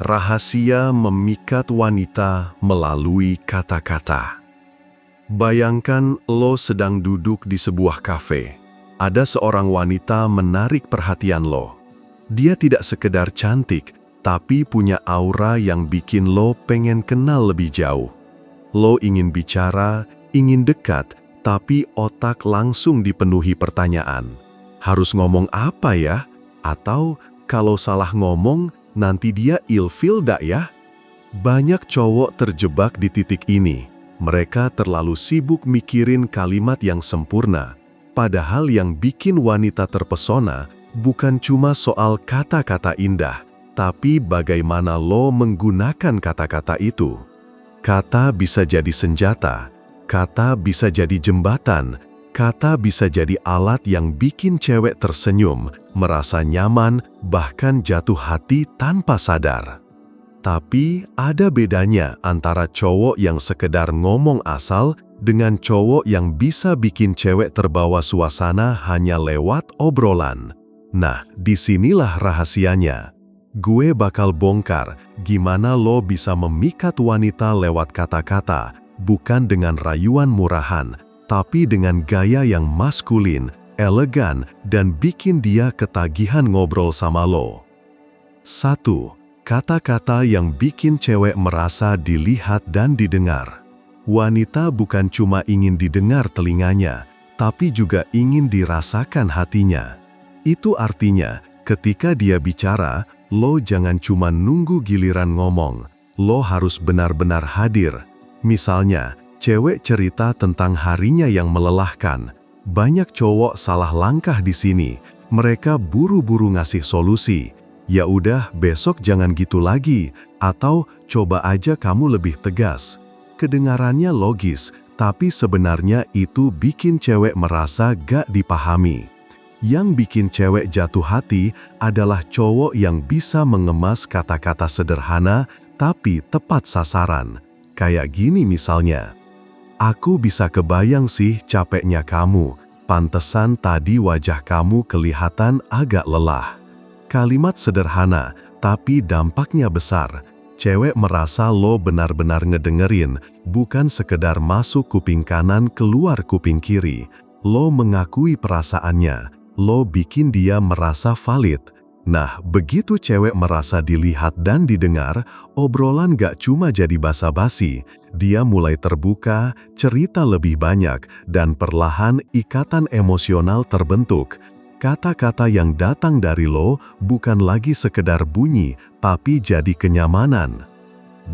Rahasia memikat wanita melalui kata-kata. Bayangkan lo sedang duduk di sebuah kafe. Ada seorang wanita menarik perhatian lo. Dia tidak sekedar cantik, tapi punya aura yang bikin lo pengen kenal lebih jauh. Lo ingin bicara, ingin dekat, tapi otak langsung dipenuhi pertanyaan. Harus ngomong apa ya? Atau kalau salah ngomong, nanti dia ilfil dak ya? Banyak cowok terjebak di titik ini. Mereka terlalu sibuk mikirin kalimat yang sempurna. Padahal yang bikin wanita terpesona bukan cuma soal kata-kata indah, tapi bagaimana lo menggunakan kata-kata itu. Kata bisa jadi senjata, kata bisa jadi jembatan, kata bisa jadi alat yang bikin cewek tersenyum, merasa nyaman, bahkan jatuh hati tanpa sadar. Tapi ada bedanya antara cowok yang sekedar ngomong asal dengan cowok yang bisa bikin cewek terbawa suasana hanya lewat obrolan. Nah, disinilah rahasianya. Gue bakal bongkar gimana lo bisa memikat wanita lewat kata-kata, bukan dengan rayuan murahan, tapi dengan gaya yang maskulin, elegan, dan bikin dia ketagihan ngobrol sama lo. 1. Kata-kata yang bikin cewek merasa dilihat dan didengar. Wanita bukan cuma ingin didengar telinganya, tapi juga ingin dirasakan hatinya. Itu artinya, ketika dia bicara, lo jangan cuma nunggu giliran ngomong, lo harus benar-benar hadir. Misalnya, cewek cerita tentang harinya yang melelahkan. Banyak cowok salah langkah di sini. Mereka buru-buru ngasih solusi. Ya udah, besok jangan gitu lagi, atau coba aja kamu lebih tegas. Kedengarannya logis, tapi sebenarnya itu bikin cewek merasa gak dipahami. Yang bikin cewek jatuh hati adalah cowok yang bisa mengemas kata-kata sederhana tapi tepat sasaran. Kayak gini misalnya, "Aku bisa kebayang sih capeknya kamu, pantesan tadi wajah kamu kelihatan agak lelah." Kalimat sederhana, tapi dampaknya besar. Cewek merasa lo benar-benar ngedengerin, bukan sekedar masuk kuping kanan keluar kuping kiri. Lo mengakui perasaannya, lo bikin dia merasa valid. Nah, begitu cewek merasa dilihat dan didengar, obrolan gak cuma jadi basa-basi. Dia mulai terbuka, cerita lebih banyak, dan perlahan ikatan emosional terbentuk. Kata-kata yang datang dari lo bukan lagi sekedar bunyi, tapi jadi kenyamanan.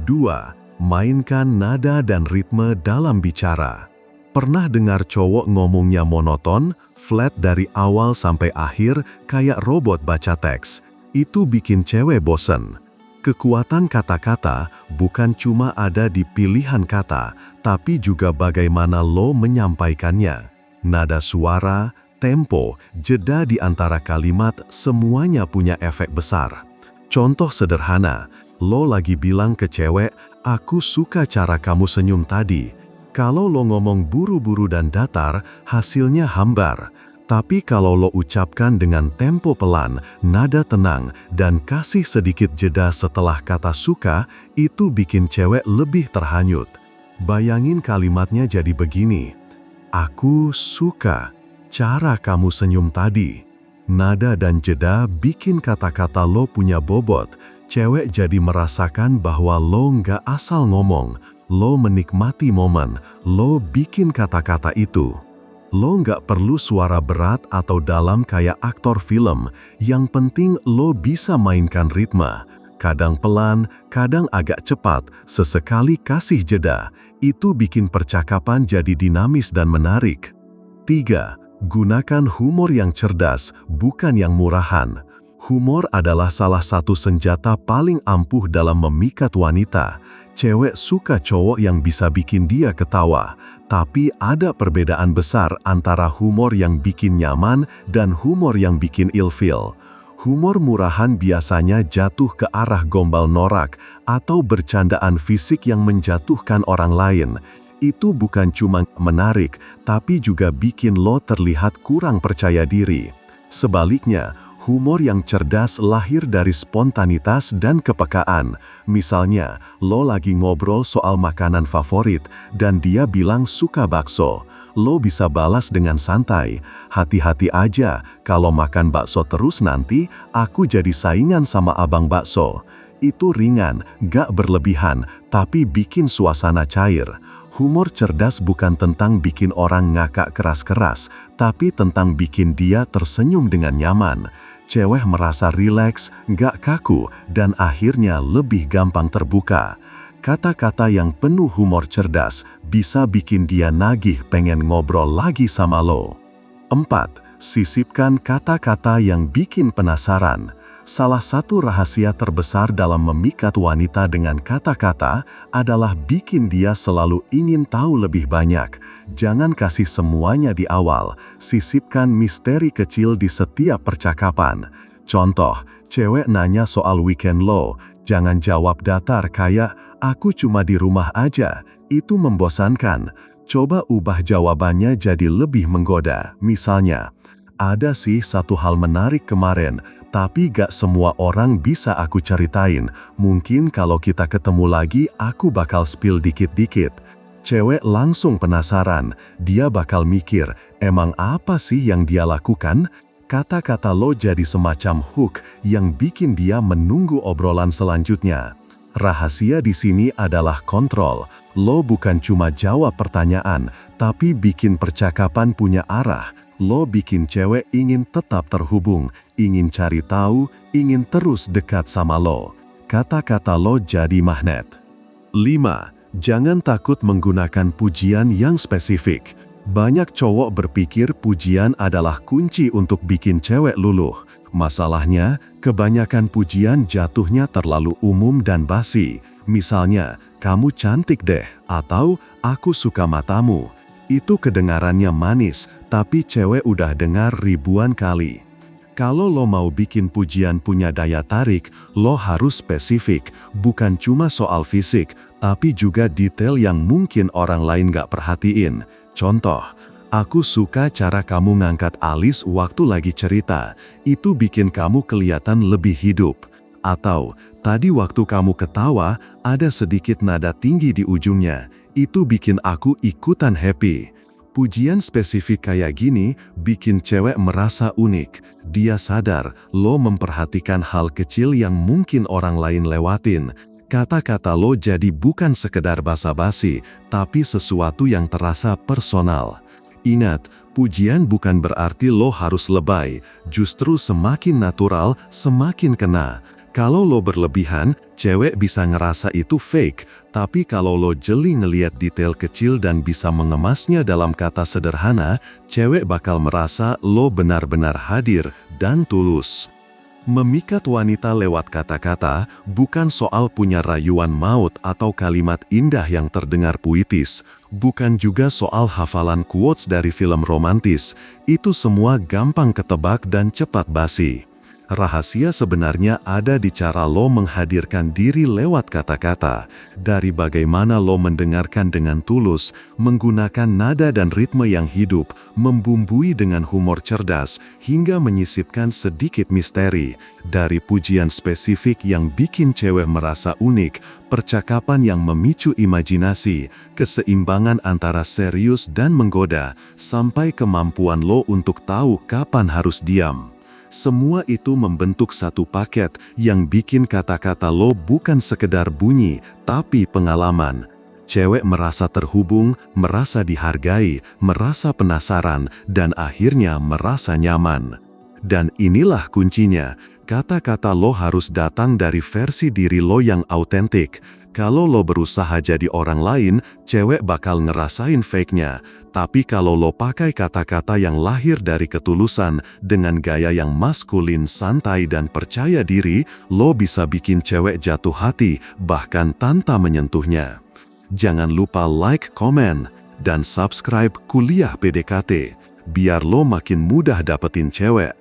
2. Mainkan nada dan ritme dalam bicara. Pernah dengar cowok ngomongnya monoton, flat dari awal sampai akhir, kayak robot baca teks? Itu bikin cewek bosen. Kekuatan kata-kata bukan cuma ada di pilihan kata, tapi juga bagaimana lo menyampaikannya. Nada suara, tempo, jeda di antara kalimat, semuanya punya efek besar. Contoh sederhana, lo lagi bilang ke cewek, "Aku suka cara kamu senyum tadi." Kalau lo ngomong buru-buru dan datar, hasilnya hambar. Tapi kalau lo ucapkan dengan tempo pelan, nada tenang, dan kasih sedikit jeda setelah kata suka, itu bikin cewek lebih terhanyut. Bayangin kalimatnya jadi begini, "Aku suka cara kamu senyum tadi." Nada dan jeda bikin kata-kata lo punya bobot. Cewek jadi merasakan bahwa lo nggak asal ngomong. Lo menikmati momen. Lo bikin kata-kata itu. Lo nggak perlu suara berat atau dalam kayak aktor film. Yang penting lo bisa mainkan ritme. Kadang pelan, kadang agak cepat, sesekali kasih jeda. Itu bikin percakapan jadi dinamis dan menarik. 3. Gunakan humor yang cerdas, bukan yang murahan. Humor adalah salah satu senjata paling ampuh dalam memikat wanita. Cewek suka cowok yang bisa bikin dia ketawa, tapi ada perbedaan besar antara humor yang bikin nyaman dan humor yang bikin ilfil. Humor murahan biasanya jatuh ke arah gombal norak atau bercandaan fisik yang menjatuhkan orang lain. Itu bukan cuma menarik, tapi juga bikin lo terlihat kurang percaya diri. Sebaliknya, humor yang cerdas lahir dari spontanitas dan kepekaan. Misalnya, lo lagi ngobrol soal makanan favorit dan dia bilang suka bakso. Lo bisa balas dengan santai, "Hati-hati aja, kalau makan bakso terus nanti aku jadi saingan sama abang bakso." Itu ringan, gak berlebihan, tapi bikin suasana cair. Humor cerdas bukan tentang bikin orang ngakak keras-keras, tapi tentang bikin dia tersenyum dengan nyaman. Cewek merasa rileks, gak kaku, dan akhirnya lebih gampang terbuka. Kata-kata yang penuh humor cerdas bisa bikin dia nagih pengen ngobrol lagi sama lo. 4. Sisipkan kata-kata yang bikin penasaran. Salah satu rahasia terbesar dalam memikat wanita dengan kata-kata adalah bikin dia selalu ingin tahu lebih banyak. Jangan kasih semuanya di awal, sisipkan misteri kecil di setiap percakapan. Contoh, cewek nanya soal weekend lo, jangan jawab datar kayak, "Aku cuma di rumah aja." Itu membosankan. Coba ubah jawabannya jadi lebih menggoda. Misalnya, "Ada sih satu hal menarik kemarin, tapi gak semua orang bisa aku ceritain. Mungkin kalau kita ketemu lagi, aku bakal spill dikit-dikit." Cewek langsung penasaran. Dia bakal mikir, emang apa sih yang dia lakukan? Kata-kata lo jadi semacam hook yang bikin dia menunggu obrolan selanjutnya. Rahasia di sini adalah kontrol. Lo bukan cuma jawab pertanyaan, tapi bikin percakapan punya arah. Lo bikin cewek ingin tetap terhubung, ingin cari tahu, ingin terus dekat sama lo. Kata-kata lo jadi magnet. 5. Jangan takut menggunakan pujian yang spesifik. Banyak cowok berpikir pujian adalah kunci untuk bikin cewek luluh. Masalahnya, kebanyakan pujian jatuhnya terlalu umum dan basi. Misalnya, "Kamu cantik deh," atau "Aku suka matamu." Itu kedengarannya manis, tapi cewek udah dengar ribuan kali. Kalau lo mau bikin pujian punya daya tarik, lo harus spesifik, bukan cuma soal fisik, tapi juga detail yang mungkin orang lain gak perhatiin. Contoh, "Aku suka cara kamu ngangkat alis waktu lagi cerita, itu bikin kamu kelihatan lebih hidup." Atau, "Tadi waktu kamu ketawa, ada sedikit nada tinggi di ujungnya, itu bikin aku ikutan happy." Pujian spesifik kayak gini bikin cewek merasa unik. Dia sadar lo memperhatikan hal kecil yang mungkin orang lain lewatin. Kata-kata lo jadi bukan sekedar basa-basi, tapi sesuatu yang terasa personal. Ingat, pujian bukan berarti lo harus lebay, justru semakin natural, semakin kena. Kalau lo berlebihan, cewek bisa ngerasa itu fake, tapi kalau lo jeli ngeliat detail kecil dan bisa mengemasnya dalam kata sederhana, cewek bakal merasa lo benar-benar hadir dan tulus. Memikat wanita lewat kata-kata bukan soal punya rayuan maut atau kalimat indah yang terdengar puitis, bukan juga soal hafalan quotes dari film romantis. Itu semua gampang ketebak dan cepat basi. Rahasia sebenarnya ada di cara lo menghadirkan diri lewat kata-kata, dari bagaimana lo mendengarkan dengan tulus, menggunakan nada dan ritme yang hidup, membumbui dengan humor cerdas, hingga menyisipkan sedikit misteri. Dari pujian spesifik yang bikin cewek merasa unik, percakapan yang memicu imajinasi, keseimbangan antara serius dan menggoda, sampai kemampuan lo untuk tahu kapan harus diam. Semua itu membentuk satu paket yang bikin kata-kata lo bukan sekedar bunyi, tapi pengalaman. Cewek merasa terhubung, merasa dihargai, merasa penasaran, dan akhirnya merasa nyaman. Dan inilah kuncinya, kata-kata lo harus datang dari versi diri lo yang autentik. Kalau lo berusaha jadi orang lain, cewek bakal ngerasain fake-nya. Tapi kalau lo pakai kata-kata yang lahir dari ketulusan, dengan gaya yang maskulin, santai, dan percaya diri, lo bisa bikin cewek jatuh hati, bahkan tanpa menyentuhnya. Jangan lupa like, komen, dan subscribe Kuliah PDKT, biar lo makin mudah dapetin cewek.